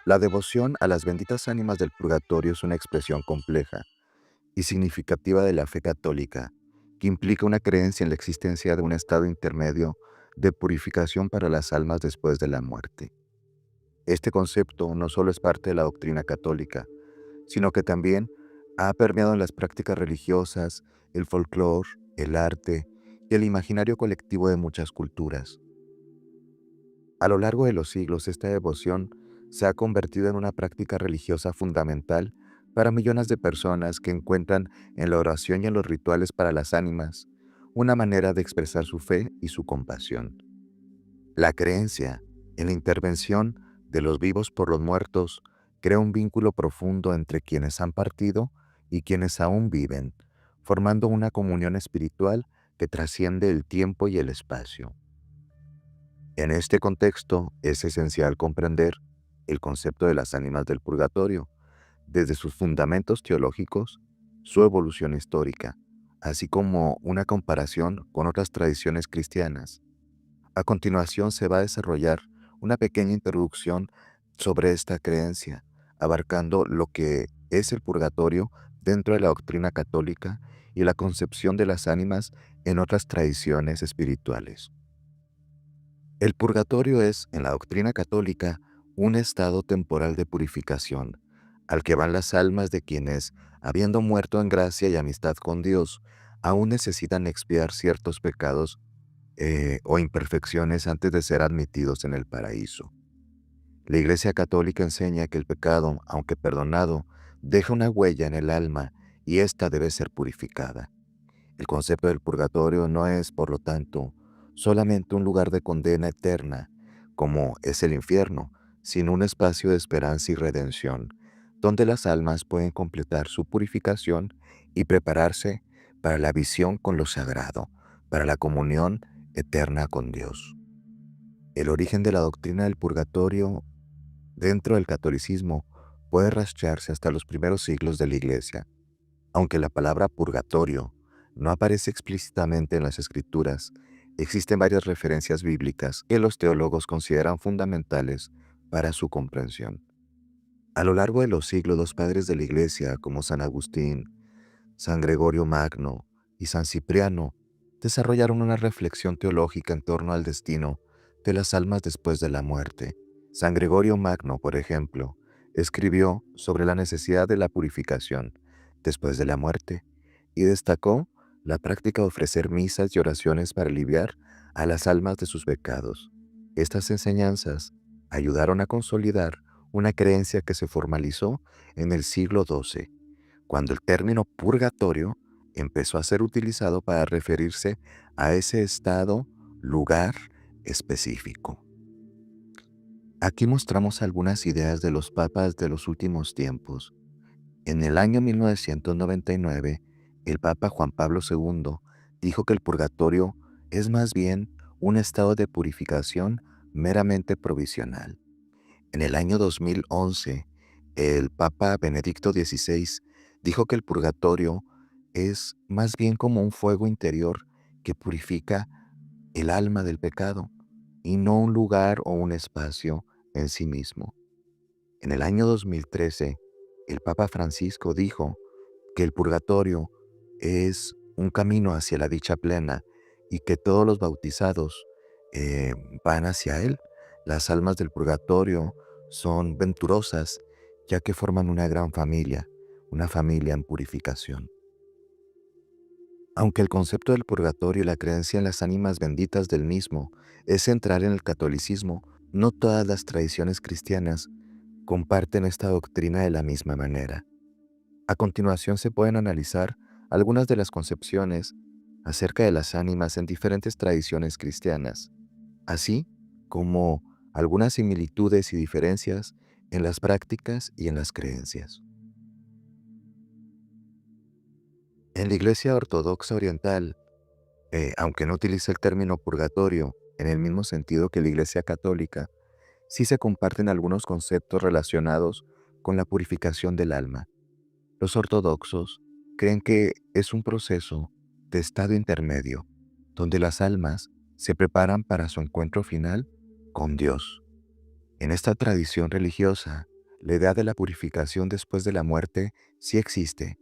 La devoción a las benditas ánimas del purgatorio es una expresión compleja y significativa de la fe católica, que implica una creencia en la existencia de un estado intermedio de purificación para las almas después de la muerte. Este concepto no solo es parte de la doctrina católica, sino que también ha permeado en las prácticas religiosas, el folclore, el arte y el imaginario colectivo de muchas culturas. A lo largo de los siglos, esta devoción se ha convertido en una práctica religiosa fundamental para millones de personas que encuentran en la oración y en los rituales para las ánimas una manera de expresar su fe y su compasión. La creencia en la intervención de los vivos por los muertos crea un vínculo profundo entre quienes han partido y quienes aún viven, formando una comunión espiritual que trasciende el tiempo y el espacio. En este contexto es esencial comprender el concepto de las ánimas del purgatorio, desde sus fundamentos teológicos, su evolución histórica, así como una comparación con otras tradiciones cristianas. A continuación se va a desarrollar una pequeña introducción sobre esta creencia, abarcando lo que es el purgatorio dentro de la doctrina católica y la concepción de las ánimas en otras tradiciones espirituales. El purgatorio es, en la doctrina católica, un estado temporal de purificación, al que van las almas de quienes, habiendo muerto en gracia y amistad con Dios, aún necesitan expiar ciertos pecados o imperfecciones antes de ser admitidos en el paraíso. La Iglesia Católica enseña que el pecado, aunque perdonado, deja una huella en el alma y ésta debe ser purificada. El concepto del purgatorio no es, por lo tanto, solamente un lugar de condena eterna, como es el infierno, sino un espacio de esperanza y redención, donde las almas pueden completar su purificación y prepararse para la visión con lo sagrado, para la comunión eterna con Dios. El origen de la doctrina del purgatorio dentro del catolicismo puede rastrearse hasta los primeros siglos de la Iglesia. Aunque la palabra purgatorio no aparece explícitamente en las Escrituras, existen varias referencias bíblicas que los teólogos consideran fundamentales para su comprensión. A lo largo de los siglos, los padres de la Iglesia, como San Agustín, San Gregorio Magno y San Cipriano, desarrollaron una reflexión teológica en torno al destino de las almas después de la muerte. San Gregorio Magno, por ejemplo, escribió sobre la necesidad de la purificación después de la muerte y destacó la práctica de ofrecer misas y oraciones para aliviar a las almas de sus pecados. Estas enseñanzas ayudaron a consolidar una creencia que se formalizó en el siglo XII, cuando el término purgatorio empezó a ser utilizado para referirse a ese estado, lugar específico. Aquí mostramos algunas ideas de los papas de los últimos tiempos. En el año 1999, el Papa Juan Pablo II dijo que el purgatorio es más bien un estado de purificación meramente provisional. En el año 2011, el Papa Benedicto XVI dijo que el purgatorio es más bien como un fuego interior que purifica el alma del pecado y no un lugar o un espacio en sí mismo. En el año 2013, el Papa Francisco dijo que el purgatorio es un camino hacia la dicha plena y que todos los bautizados eh, van hacia él. Las almas del purgatorio son venturosas ya que forman una familia en purificación. Aunque el concepto del purgatorio y la creencia en las ánimas benditas del mismo es central en el catolicismo, no todas las tradiciones cristianas comparten esta doctrina de la misma manera. A continuación se pueden analizar algunas de las concepciones acerca de las ánimas en diferentes tradiciones cristianas, así como algunas similitudes y diferencias en las prácticas y en las creencias. En la Iglesia Ortodoxa Oriental, aunque no utiliza el término purgatorio en el mismo sentido que la Iglesia Católica, sí se comparten algunos conceptos relacionados con la purificación del alma. Los ortodoxos creen que es un proceso de estado intermedio, donde las almas se preparan para su encuentro final con Dios. En esta tradición religiosa, La idea de la purificación después de la muerte sí existe,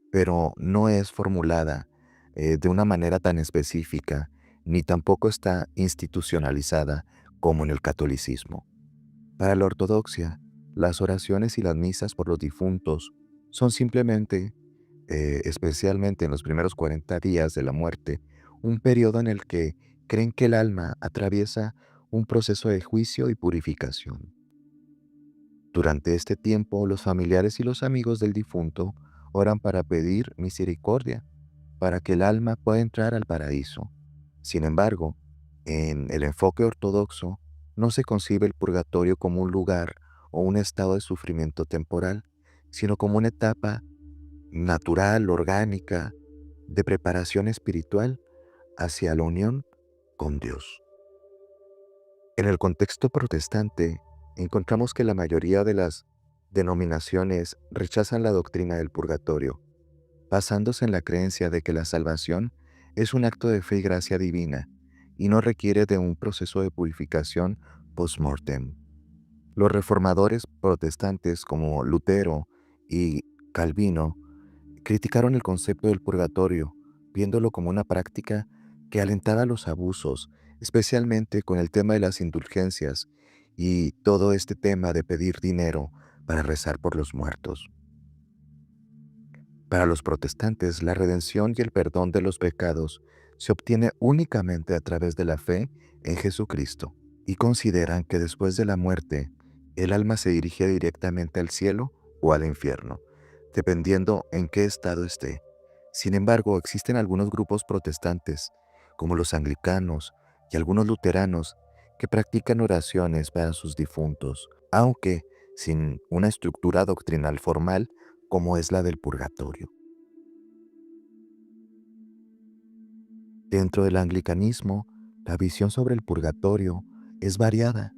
pero no es formulada de una manera tan específica, ni tampoco está institucionalizada como en el catolicismo. Para la ortodoxia, las oraciones y las misas por los difuntos son simplemente, especialmente en los primeros 40 días de la muerte, un periodo en el que creen que el alma atraviesa un proceso de juicio y purificación. Durante este tiempo, los familiares y los amigos del difunto oran para pedir misericordia, para que el alma pueda entrar al paraíso. Sin embargo, en el enfoque ortodoxo, no se concibe el purgatorio como un lugar o un estado de sufrimiento temporal, sino como una etapa natural, orgánica, de preparación espiritual hacia la unión con Dios. En el contexto protestante, encontramos que la mayoría de las denominaciones rechazan la doctrina del purgatorio, basándose en la creencia de que la salvación es un acto de fe y gracia divina y no requiere de un proceso de purificación post-mortem. Los reformadores protestantes como Lutero y Calvino criticaron el concepto del purgatorio, viéndolo como una práctica que alentaba los abusos, especialmente con el tema de las indulgencias y todo este tema de pedir dinero para rezar por los muertos. Para los protestantes, la redención y el perdón de los pecados se obtiene únicamente a través de la fe en Jesucristo, y consideran que después de la muerte, el alma se dirige directamente al cielo o al infierno, dependiendo en qué estado esté. Sin embargo, existen algunos grupos protestantes, como los anglicanos y algunos luteranos, que practican oraciones para sus difuntos, aunque sin una estructura doctrinal formal como es la del purgatorio. Dentro del anglicanismo, la visión sobre el purgatorio es variada.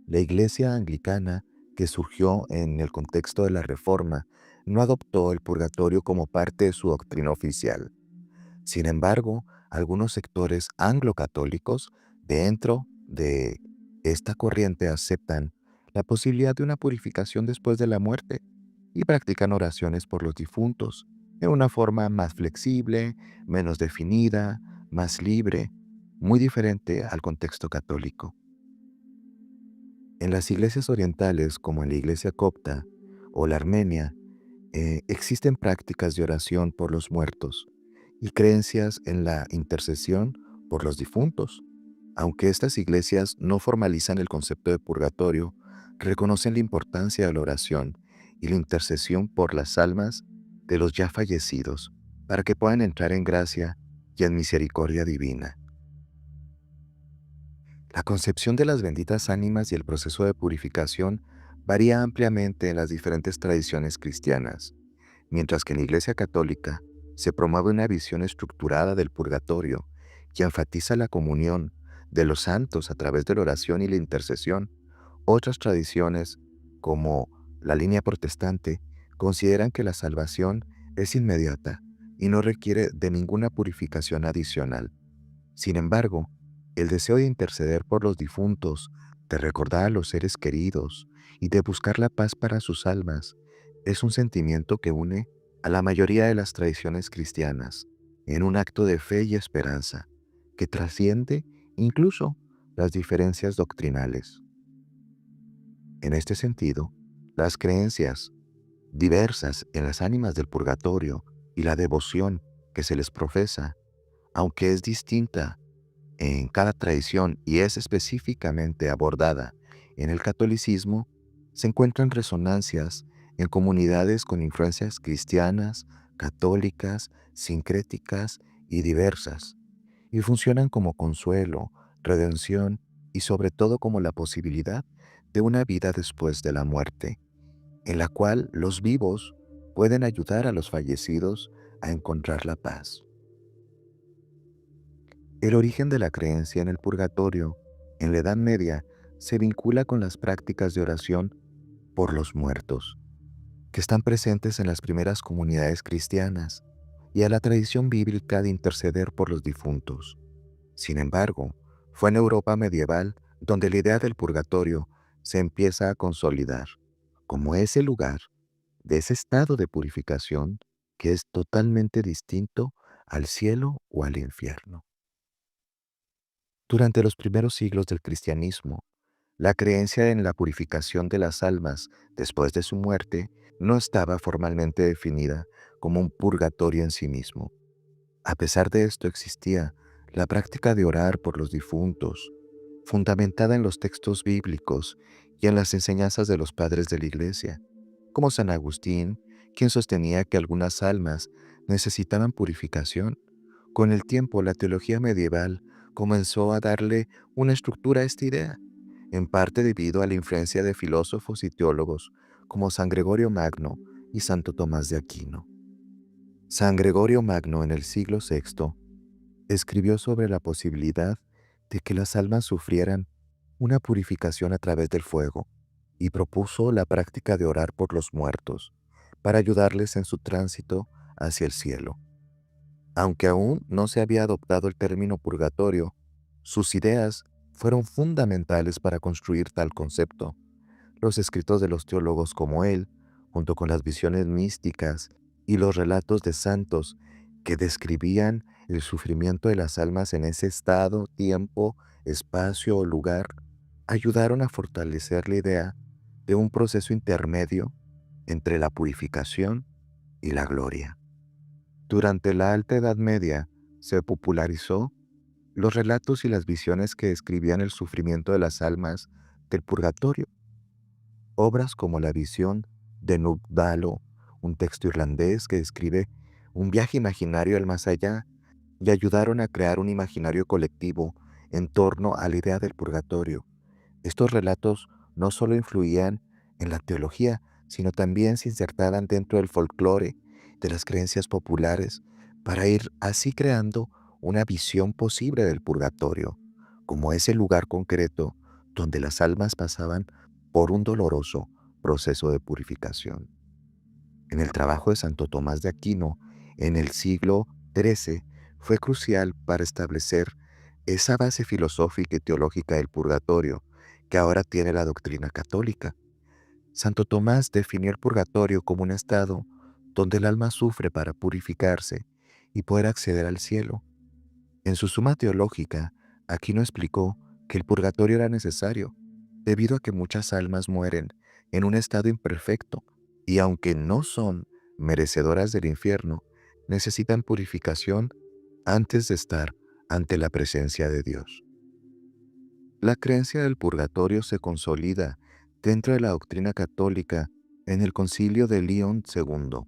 La Iglesia anglicana, que surgió en el contexto de la Reforma, no adoptó el purgatorio como parte de su doctrina oficial. Sin embargo, algunos sectores anglo-católicos dentro de esta corriente aceptan la posibilidad de una purificación después de la muerte y practican oraciones por los difuntos de una forma más flexible, menos definida, más libre, muy diferente al contexto católico. En las iglesias orientales, como en la iglesia copta o la armenia, existen prácticas de oración por los muertos y creencias en la intercesión por los difuntos. Aunque estas iglesias no formalizan el concepto de purgatorio, reconocen la importancia de la oración y la intercesión por las almas de los ya fallecidos, para que puedan entrar en gracia y en misericordia divina. La concepción de las benditas ánimas y el proceso de purificación varía ampliamente en las diferentes tradiciones cristianas. Mientras que en la Iglesia Católica se promueve una visión estructurada del purgatorio que enfatiza la comunión de los santos a través de la oración y la intercesión, otras tradiciones, como la línea protestante, consideran que la salvación es inmediata y no requiere de ninguna purificación adicional. Sin embargo, el deseo de interceder por los difuntos, de recordar a los seres queridos y de buscar la paz para sus almas es un sentimiento que une a la mayoría de las tradiciones cristianas en un acto de fe y esperanza que trasciende incluso las diferencias doctrinales. En este sentido, las creencias diversas en las ánimas del purgatorio y la devoción que se les profesa, aunque es distinta en cada tradición y es específicamente abordada en el catolicismo, se encuentran resonancias en comunidades con influencias cristianas, católicas, sincréticas y diversas, y funcionan como consuelo, redención y sobre todo como la posibilidad de una vida después de la muerte, en la cual los vivos pueden ayudar a los fallecidos a encontrar la paz. El origen de la creencia en el purgatorio, en la Edad Media, se vincula con las prácticas de oración por los muertos, que están presentes en las primeras comunidades cristianas, y a la tradición bíblica de interceder por los difuntos. Sin embargo, fue en Europa medieval donde la idea del purgatorio se empieza a consolidar, como ese lugar, de ese estado de purificación que es totalmente distinto al cielo o al infierno. Durante los primeros siglos del cristianismo, la creencia en la purificación de las almas después de su muerte no estaba formalmente definida como un purgatorio en sí mismo. A pesar de esto existía la práctica de orar por los difuntos, fundamentada en los textos bíblicos y en las enseñanzas de los padres de la Iglesia, como San Agustín, quien sostenía que algunas almas necesitaban purificación. Con el tiempo, la teología medieval comenzó a darle una estructura a esta idea, en parte debido a la influencia de filósofos y teólogos como San Gregorio Magno y Santo Tomás de Aquino. San Gregorio Magno en el siglo VI escribió sobre la posibilidad de que las almas sufrieran una purificación a través del fuego y propuso la práctica de orar por los muertos para ayudarles en su tránsito hacia el cielo. Aunque aún no se había adoptado el término purgatorio, sus ideas fueron fundamentales para construir tal concepto. Los escritos de los teólogos como él, junto con las visiones místicas y los relatos de santos que describían el sufrimiento de las almas en ese estado, tiempo, espacio o lugar, ayudaron a fortalecer la idea de un proceso intermedio entre la purificación y la gloria. Durante la Alta Edad Media se popularizó los relatos y las visiones que describían el sufrimiento de las almas del purgatorio. Obras como La visión de Nugdalo, un texto irlandés que describe un viaje imaginario al más allá, le ayudaron a crear un imaginario colectivo en torno a la idea del purgatorio. Estos relatos no solo influían en la teología, sino también se insertaban dentro del folclore, de las creencias populares, para ir así creando una visión posible del purgatorio, como ese lugar concreto donde las almas pasaban por un doloroso proceso de purificación. En el trabajo de Santo Tomás de Aquino, en el siglo XIII, fue crucial para establecer esa base filosófica y teológica del purgatorio que ahora tiene la doctrina católica. Santo Tomás definió el purgatorio como un estado donde el alma sufre para purificarse y poder acceder al cielo. En su Suma Teológica, Aquino explicó que el purgatorio era necesario, debido a que muchas almas mueren en un estado imperfecto y aunque no son merecedoras del infierno, necesitan purificación antes de estar ante la presencia de Dios. La creencia del purgatorio se consolida dentro de la doctrina católica en el Concilio de León II.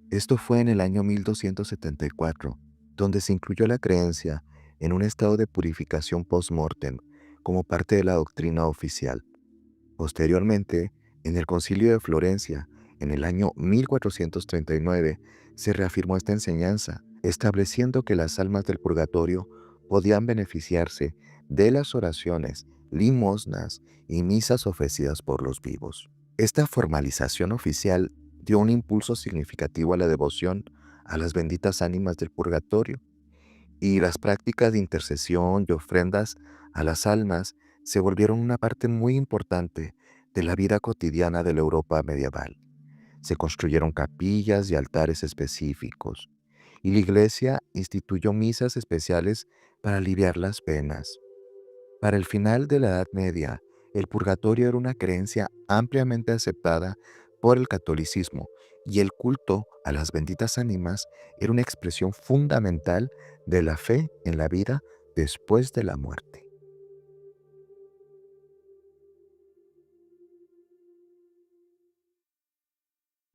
Esto fue en el año 1274, donde se incluyó la creencia en un estado de purificación post-mortem como parte de la doctrina oficial. Posteriormente, en el Concilio de Florencia, en el año 1439, se reafirmó esta enseñanza, estableciendo que las almas del purgatorio podían beneficiarse de las oraciones, limosnas y misas ofrecidas por los vivos. Esta formalización oficial dio un impulso significativo a la devoción a las benditas ánimas del purgatorio, y las prácticas de intercesión y ofrendas a las almas se volvieron una parte muy importante de la vida cotidiana de la Europa medieval. Se construyeron capillas y altares específicos, y la Iglesia instituyó misas especiales para aliviar las penas. Para el final de la Edad Media, el purgatorio era una creencia ampliamente aceptada por el catolicismo, y el culto a las benditas ánimas era una expresión fundamental de la fe en la vida después de la muerte.